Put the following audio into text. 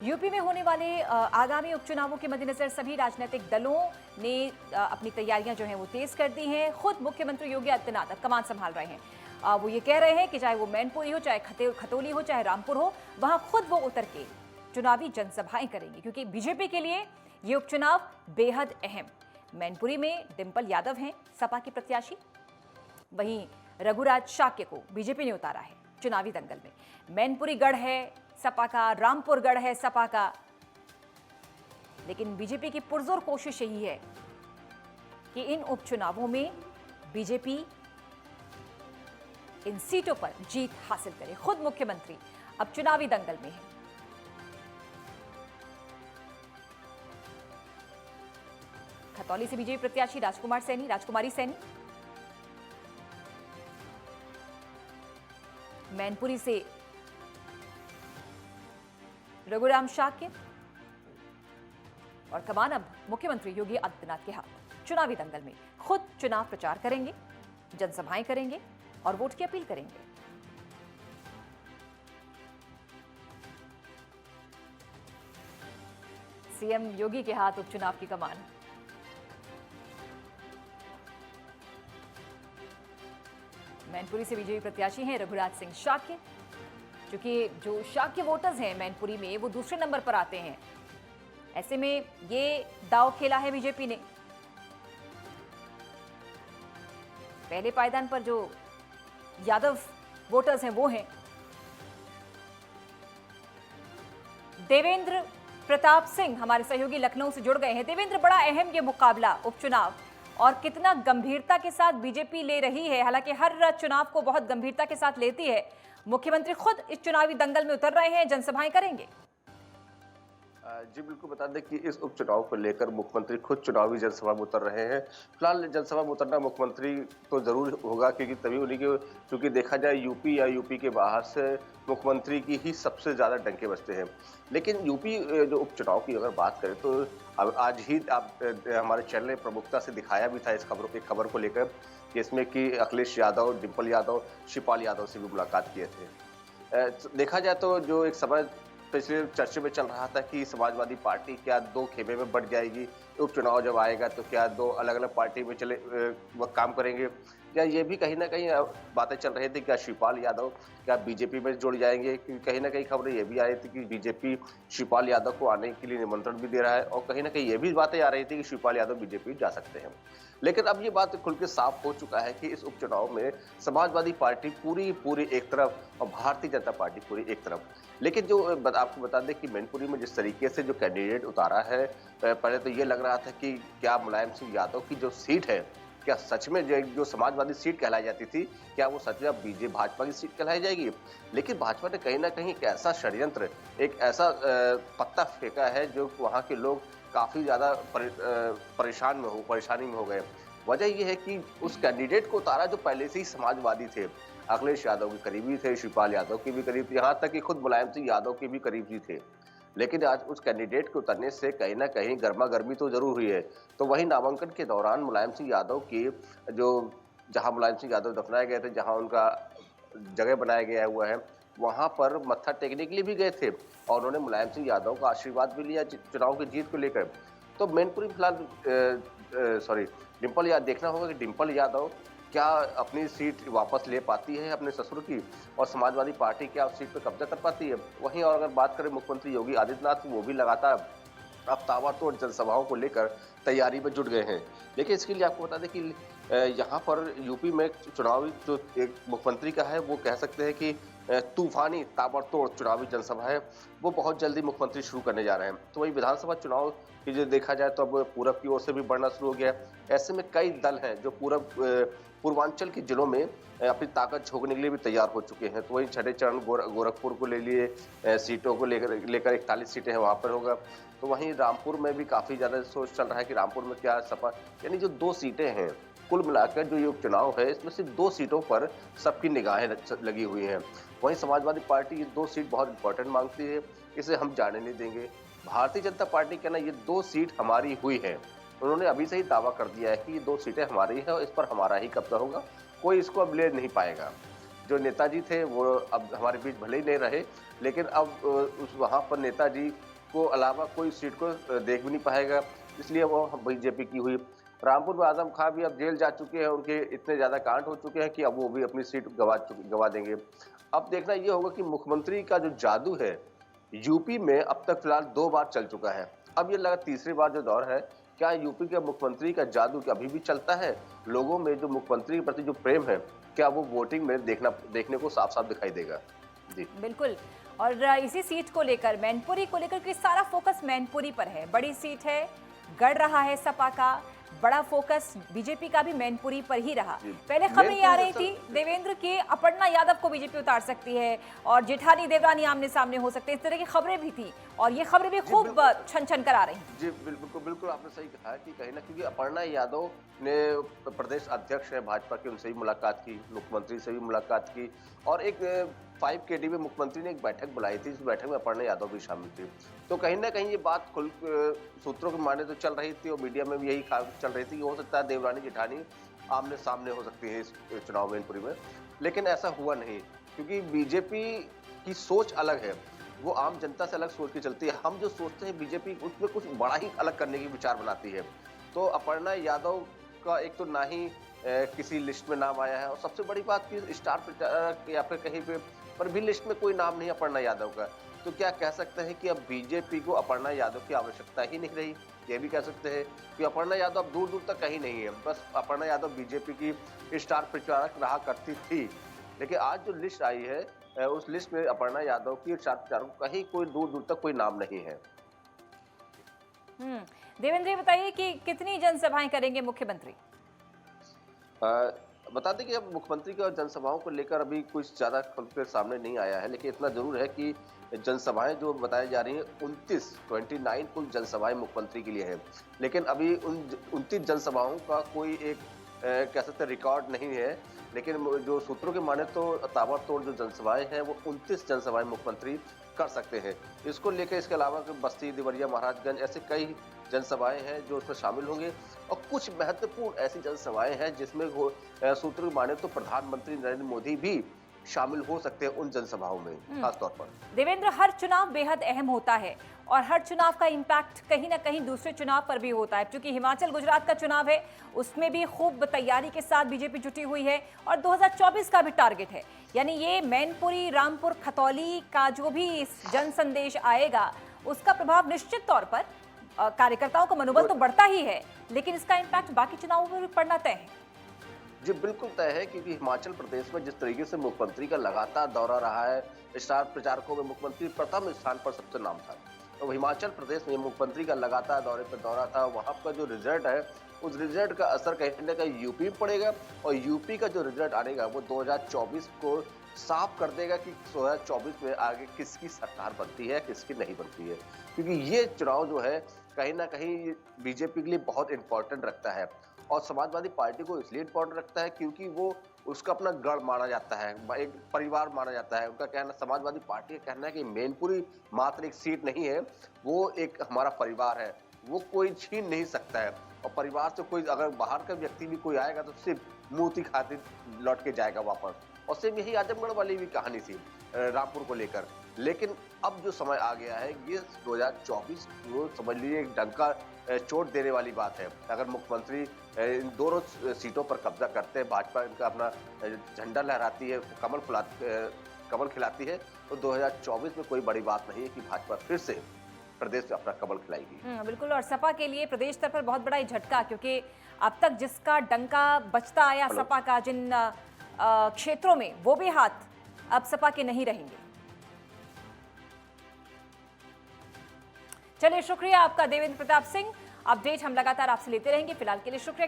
UP में होने वाले आगामी उपचुनावों के मद्देनजर सभी राजनीतिक दलों ने अपनी तैयारियां जो हैं वो तेज कर दी हैं। खुद मुख्यमंत्री योगी आदित्यनाथ अब कमान संभाल रहे हैं। वो ये कह रहे हैं कि चाहे वो मैनपुरी हो, चाहे खतौली हो, चाहे रामपुर हो, वहां खुद वो उतर के चुनावी जनसभाएं करेंगे, क्योंकि बीजेपी के लिए ये उपचुनाव बेहद अहम। मैनपुरी में डिंपल यादव हैं सपा की प्रत्याशी, वहीं रघुराज शाक्य को बीजेपी ने उतारा है चुनावी दंगल में। मैनपुरी गढ़ है सपा का, रामपुर गढ़ है सपा का, लेकिन बीजेपी की पुरजोर कोशिश यही है कि इन उपचुनावों में बीजेपी इन सीटों पर जीत हासिल करे। खुद मुख्यमंत्री अब चुनावी दंगल में है। खतौली से बीजेपी प्रत्याशी राजकुमारी सैनी, मैनपुरी से रघुराम शाक्य और कमान अब मुख्यमंत्री योगी आदित्यनाथ के हाथ। चुनावी दंगल में खुद चुनाव प्रचार करेंगे, जनसभाएं करेंगे और वोट की अपील करेंगे। सीएम योगी के हाथ उपचुनाव की कमान। मैनपुरी से बीजेपी प्रत्याशी हैं रघुराज सिंह शाक्य, क्योंकि जो शाक्य वोटर्स हैं मैनपुरी में वो दूसरे नंबर पर आते हैं। ऐसे में ये दांव खेला है बीजेपी ने। पहले पायदान पर जो यादव वोटर्स हैं वो हैं देवेंद्र प्रताप सिंह, हमारे सहयोगी लखनऊ से जुड़ गए हैं। देवेंद्र, बड़ा अहम ये मुकाबला उपचुनाव और कितना गंभीरता के साथ बीजेपी ले रही है। हालांकि हर चुनाव को बहुत गंभीरता के साथ लेती है। मुख्यमंत्री खुद इस चुनावी दंगल में उतर रहे हैं, जनसभाएं करेंगे। जी बिल्कुल, बता दें कि इस उपचुनाव को लेकर मुख्यमंत्री खुद चुनावी जनसभा में उतर रहे हैं। फिलहाल जनसभा में उतरना मुख्यमंत्री तो जरूर होगा, क्योंकि तभी उन्हीं के, क्योंकि देखा जाए यूपी या यूपी के बाहर से मुख्यमंत्री की ही सबसे ज्यादा डंके बजते हैं। लेकिन यूपी जो उपचुनाव की अगर बात करें तो अब आज ही आप हमारे चैनल ने प्रमुखता से दिखाया भी था इस खबर को लेकर, जिसमें कि अखिलेश यादव, डिंपल यादव, शिवपाल यादव से भी मुलाकात किए थे। देखा जाए तो जो एक समय पिछले चर्चे में चल रहा था कि समाजवादी पार्टी क्या दो खेमे में बढ़ जाएगी, उपचुनाव जब आएगा तो क्या दो अलग अलग पार्टी में वो काम करेंगे, या ये भी कहीं ना कहीं बातें चल रही थी क्या शिवपाल यादव क्या बीजेपी में जुड़ जाएंगे, क्योंकि कहीं ना कहीं खबरें ये भी आ रही थी कि बीजेपी शिवपाल यादव को आने के लिए निमंत्रण भी दे रहा है, और कहीं ना कहीं ये भी बातें आ रही थी कि शिवपाल यादव बीजेपी जा सकते हैं। लेकिन अब ये बात खुल के साफ हो चुका है कि इस उपचुनाव में समाजवादी पार्टी पूरी एक तरफ और भारतीय जनता पार्टी पूरी एक तरफ। लेकिन जो आपको बता दें कि मैनपुरी में जिस तरीके से जो कैंडिडेट उतारा है, पहले तो ये लग रहा था कि क्या मुलायम सिंह यादव की जो सीट है, क्या सच में जो समाजवादी सीट कहलाई जाती थी, क्या वो सच में बीजेपी भाजपा की सीट कहलाई जाएगी। लेकिन भाजपा ने कहीं ना कहीं एक ऐसा षड्यंत्र, एक ऐसा पत्ता फेंका है जो वहां के लोग काफी ज्यादा परेशानी में हो गए। वजह यह है कि उस कैंडिडेट को उतारा जो पहले से ही समाजवादी थे, अखिलेश यादव के करीबी थे, शिवपाल यादव के भी करीब थे, यहाँ तक कि खुद मुलायम सिंह यादव के भी करीबी थे। लेकिन आज उस कैंडिडेट के उतरने से कहीं ना कहीं गर्मा गर्मी तो जरूर हुई है। तो वही नामांकन के दौरान मुलायम सिंह यादव की जो जहां मुलायम सिंह यादव दफनाए गए थे, जहां उनका जगह बनाया गया हुआ है, वहां पर मत्था टेकने के लिए भी गए थे और उन्होंने मुलायम सिंह यादव का आशीर्वाद भी लिया चुनाव की जीत को लेकर। तो मैनपुरी फिलहाल डिंपल यादव, देखना होगा कि डिंपल यादव क्या अपनी सीट वापस ले पाती है अपने ससुर की, और समाजवादी पार्टी क्या उस सीट पर कब्जा कर पाती है। वहीं और अगर बात करें मुख्यमंत्री योगी आदित्यनाथ, वो भी लगातार अब ताबड़तोड़ जनसभाओं को लेकर तैयारी में जुट गए हैं। लेकिन इसके लिए आपको बता दें कि यहाँ पर यूपी में चुनावी जो एक मुख्यमंत्री का है, वो कह सकते हैं कि तूफानी ताबड़तोड़ चुनावी जनसभा है, वो बहुत जल्दी मुख्यमंत्री शुरू करने जा रहे हैं। तो वही विधानसभा चुनाव की जो देखा जाए तो अब पूरब की ओर से भी बढ़ना शुरू हो गया। ऐसे में कई दल हैं जो पूर्वांचल के जिलों में अपनी ताकत झोंकने के लिए भी तैयार हो चुके हैं। तो वही छठे चरण गोरखपुर को ले लिए सीटों को लेकर 41 सीटें हैं, वहां पर होगा। तो वहीं रामपुर में भी काफी ज्यादा सोच चल रहा है कि रामपुर में क्या सपा, यानी जो 2 सीटें हैं, कुल मिलाकर जो ये उपचुनाव है, इसमें सिर्फ 2 सीटों पर सबकी निगाहें लगी हुई हैं। वहीं समाजवादी पार्टी ये 2 सीट बहुत इंपॉर्टेंट मांगती है, इसे हम जाने नहीं देंगे। भारतीय जनता पार्टी का ना ये 2 सीट हमारी हुई है, उन्होंने अभी से ही दावा कर दिया है कि ये 2 सीटें हमारी है और इस पर हमारा ही कब्जा होगा, कोई इसको अब ले नहीं पाएगा। जो नेताजी थे वो अब हमारे बीच भले ही नहीं रहे, लेकिन अब उस वहाँ पर नेताजी को अलावा कोई सीट को देख भी नहीं पाएगा, इसलिए वो बीजेपी की हुई। रामपुर में आजम खां भी अब जेल जा चुके हैं, उनके इतने ज्यादा कांड हो चुके हैं कि अब वो भी अपनी सीट गवा देंगे। अब देखना ये होगा कि मुख्यमंत्री का जो जादू है यूपी में अब तक फिलहाल 2 बार चल चुका है, अब ये लगा तीसरी बार जो दौर है, क्या यूपी के मुख्यमंत्री का जादू क्या अभी भी चलता है? लोगों में जो मुख्यमंत्री के प्रति जो प्रेम है, क्या वो वोटिंग में देखने को साफ-साफ दिखाई देगा? जी। बिल्कुल। और इसी सीट को लेकर, मैनपुरी को लेकर के सारा फोकस मैनपुरी पर है। बड़ी सीट है, गढ़ रहा है सपा का, बड़ा फोकस बीजेपी का भी मैनपुरी पर ही रहा। पहले खबरें ये आ रही थी देवेंद्र के अपर्णा यादव को बीजेपी उतार सकती है और जेठानी देवरानी आमने सामने हो सकते हैं, इस तरह की खबरें भी थी और ये खबरें भी खूब छन छन कर आ रही हैं। जी बिल्कुल आपने सही कहा कि कहीं ना क्योंकि अपर्णा यादव ने प्रदेश अध्यक्ष है भाजपा के, उनसे भी मुलाकात की, मुख्यमंत्री से भी मुलाकात की और एक 5 KD में मुख्यमंत्री ने एक बैठक बुलाई थी, इस बैठक में अपर्णा यादव भी शामिल थी। तो कहीं ना कहीं ये बात खुल सूत्रों के माने तो चल रही थी और मीडिया में भी यही चल रही थी कि हो सकता है देवरानी जेठानी आमने सामने हो सकती है इस चुनाव मैनपुरी में, लेकिन ऐसा हुआ नहीं क्योंकि बीजेपी की सोच अलग है, वो आम जनता से अलग सोच के चलती है। हम जो सोचते हैं बीजेपी उसमें कुछ बड़ा ही अलग करने की विचार बनाती है। तो अपर्णा यादव का एक तो ना ही किसी लिस्ट में नाम आया है और सबसे बड़ी बात कि स्टार प्रचारक या फिर कहीं पर भी लिस्ट में कोई नाम नहीं अपर्णा यादव का। तो क्या कह सकते हैं कि अब बीजेपी को अपर्णा यादव की आवश्यकता ही नहीं रही? ये भी कह सकते हैं कि अपर्णा यादव अब दूर दूर तक कहीं नहीं है, बस अपर्णा यादव बीजेपी की स्टार प्रचारक रहा करती थी, लेकिन आज जो लिस्ट आई है उस लिस्ट में अपर्णा यादव की स्टार प्रचारक कहीं कोई दूर दूर तक कोई नाम नहीं है। देवेंद्र बताइए कि कितनी जनसभाएं करेंगे मुख्यमंत्री? बता दें कि अब मुख्यमंत्री की जनसभाओं को लेकर अभी कुछ ज्यादा खुलकर सामने नहीं आया है, लेकिन इतना जरूर है कि जनसभाएं जो बताई जा रही है 29 कुल जनसभाएं मुख्यमंत्री के लिए है, लेकिन अभी उन 29 जनसभाओं का कोई एक कह सकते रिकॉर्ड नहीं है, लेकिन जो सूत्रों के माने तो ताबड़तोड़ जो जनसभाएं हैं वो 29 जनसभाएं मुख्यमंत्री कर सकते हैं। इसको लेकर इसके अलावा बस्ती, देवरिया, महाराजगंज ऐसे कई जनसभाएं हैं जो उसमें शामिल होंगे और कुछ महत्वपूर्ण ऐसी जनसभाएं हैं जिसमें सूत्रों के माने तो प्रधानमंत्री नरेंद्र मोदी भी शामिल हो सकते हैं उन जनसभाओं में खासतौर पर। देवेंद्र, हर चुनाव बेहद अहम होता है और हर चुनाव का इम्पैक्ट कहीं ना कहीं दूसरे चुनाव पर भी होता है, क्योंकि हिमाचल गुजरात का चुनाव है, उसमें भी खूब तैयारी के साथ बीजेपी जुटी हुई है और 2024 का भी टारगेट है। यानी ये मैनपुरी, रामपुर, खतौली का जो भी जन संदेश आएगा उसका प्रभाव निश्चित तौर पर कार्यकर्ताओं का मनोबल तो बढ़ता ही है, लेकिन इसका इम्पैक्ट बाकी चुनावों पर भी पड़ना तय है। जी बिल्कुल तय है, क्योंकि हिमाचल प्रदेश में जिस तरीके से मुख्यमंत्री का लगातार दौरा रहा है, स्टार प्रचारकों में मुख्यमंत्री प्रथम स्थान पर सबसे नाम था। तो हिमाचल प्रदेश में मुख्यमंत्री का लगातार दौरे पर दौरा था, वहां का जो रिजल्ट है उस रिजल्ट का असर कहीं ना कहीं यूपी में पड़ेगा और यूपी का जो रिजल्ट आएगा वो 2024 को साफ कर देगा कि 2024 में आगे किसकी सरकार बनती है, किसकी नहीं बनती है, क्योंकि ये चुनाव जो है कहीं ना कहीं बीजेपी के लिए बहुत इंपॉर्टेंट रखता है और समाजवादी पार्टी को इसलिए इंपॉर्टेंट रखता है क्योंकि वो उसका अपना गढ़ माना जाता है, एक परिवार माना जाता है। उनका कहना, समाजवादी पार्टी का कहना है कि मैनपुरी मात्र एक सीट नहीं है, वो एक हमारा परिवार है, वो कोई छीन नहीं सकता है और परिवार से कोई अगर बाहर का व्यक्ति भी कोई आएगा तो सिर्फ मुंह की खातिर लौट के जाएगा वापस। और सेम यही आजमगढ़ वाली भी कहानी थी रामपुर को लेकर। लेकिन अब जो समय आ गया है ये 2024 वो समझ लीजिए एक डंका चोट देने वाली बात है। अगर मुख्यमंत्री इन दोनों सीटों पर कब्जा करते हैं, भाजपा इनका अपना झंडा लहराती है, कमल खिलाती है, तो 2024 में कोई बड़ी बात नहीं है कि भाजपा फिर से प्रदेश में अपना कमल खिलाएगी। बिल्कुल, और सपा के लिए प्रदेश स्तर पर बहुत बड़ा झटका, क्योंकि अब तक जिसका डंका बचता आया सपा का जिन क्षेत्रों में, वो भी हाथ अब सपा के नहीं रहेंगे। चलिए, शुक्रिया आपका देवेंद्र प्रताप सिंह। अपडेट हम लगातार आपसे लेते रहेंगे। फिलहाल के लिए शुक्रिया।